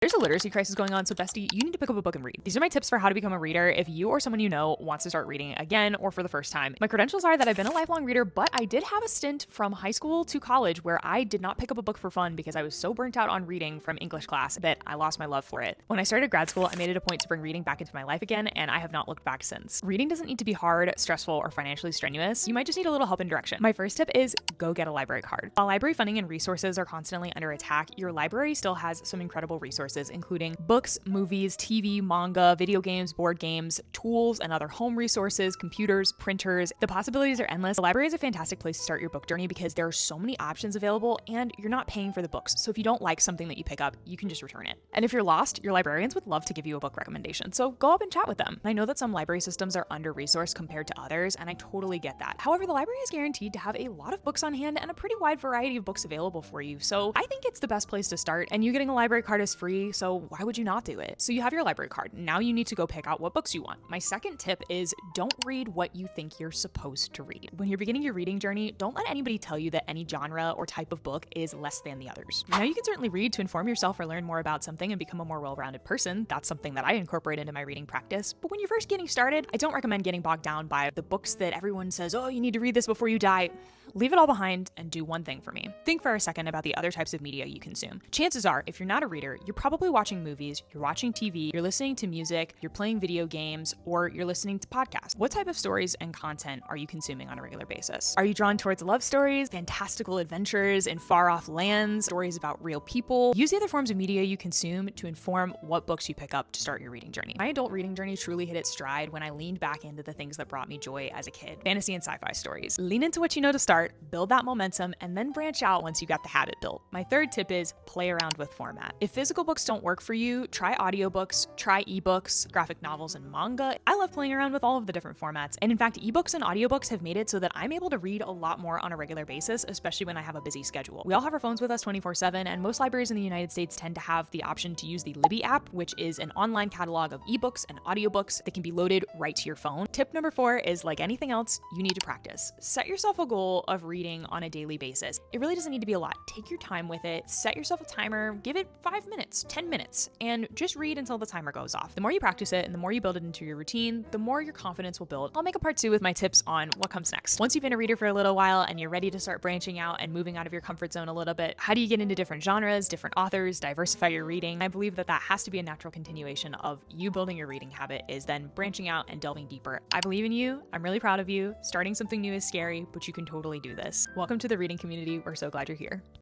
There's a literacy crisis going on, so bestie, you need to pick up a book and read. These are my tips for how to become a reader if you or someone you know wants to start reading again or for the first time. My credentials are that I've been a lifelong reader, but I did have a stint from high school to college where I did not pick up a book for fun because I was so burnt out on reading from English class that I lost my love for it. When I started grad school, I made it a point to bring reading back into my life again, and I have not looked back since. Reading doesn't need to be hard, stressful, or financially strenuous. You might just need a little help and direction. My first tip is go get a library card. While library funding and resources are constantly under attack, your library still has some incredible resources, including books, movies, TV, manga, video games, board games, tools, and other home resources, computers, printers. The possibilities are endless. The library is a fantastic place to start your book journey because there are so many options available and you're not paying for the books. So if you don't like something that you pick up, you can just return it. And if you're lost, your librarians would love to give you a book recommendation. So go up and chat with them. I know that some library systems are under-resourced compared to others, and I totally get that. However, the library is guaranteed to have a lot of books on hand and a pretty wide variety of books available for you. So I think it's the best place to start, and you getting a library card is free, so why would you not do it? So you have your library card. Now you need to go pick out what books you want. My second tip is don't read what you think you're supposed to read. When you're beginning your reading journey, don't let anybody tell you that any genre or type of book is less than the others. Now you can certainly read to inform yourself or learn more about something and become a more well-rounded person. That's something that I incorporate into my reading practice. But when you're first getting started, I don't recommend getting bogged down by the books that everyone says, oh, you need to read this before you die. Leave it all behind and do one thing for me. Think for a second about the other types of media you consume. Chances are, if you're not a reader, you're probably watching movies, you're watching TV, you're listening to music, you're playing video games, or you're listening to podcasts. What type of stories and content are you consuming on a regular basis? Are you drawn towards love stories, fantastical adventures in far-off lands, stories about real people? Use the other forms of media you consume to inform what books you pick up to start your reading journey. My adult reading journey truly hit its stride when I leaned back into the things that brought me joy as a kid. Fantasy and sci-fi stories. Lean into what you know to start, build that momentum, and then branch out once you got the habit built. My third tip is play around with format. If physical books don't work for you, try audiobooks, try ebooks, graphic novels, and manga. I love playing around with all of the different formats. And in fact, ebooks and audiobooks have made it so that I'm able to read a lot more on a regular basis, especially when I have a busy schedule. We all have our phones with us 24/7, and most libraries in the United States tend to have the option to use the Libby app, which is an online catalog of ebooks and audiobooks that can be loaded right to your phone. Tip number 4 is, like anything else, you need to practice. Set yourself a goal of reading on a daily basis. It really doesn't need to be a lot. Take your time with it, set yourself a timer, give it 5 minutes, 10 minutes, and just read until the timer goes off. The more you practice it and the more you build it into your routine, the more your confidence will build. I'll make a part 2 with my tips on what comes next. Once you've been a reader for a little while and you're ready to start branching out and moving out of your comfort zone a little bit, how do you get into different genres, different authors, diversify your reading? I believe that has to be a natural continuation of you building your reading habit, is then branching out and delving deeper. I believe in you. I'm really proud of you. Starting something new is scary, but you can totally do this. Welcome to the reading community. We're so glad you're here.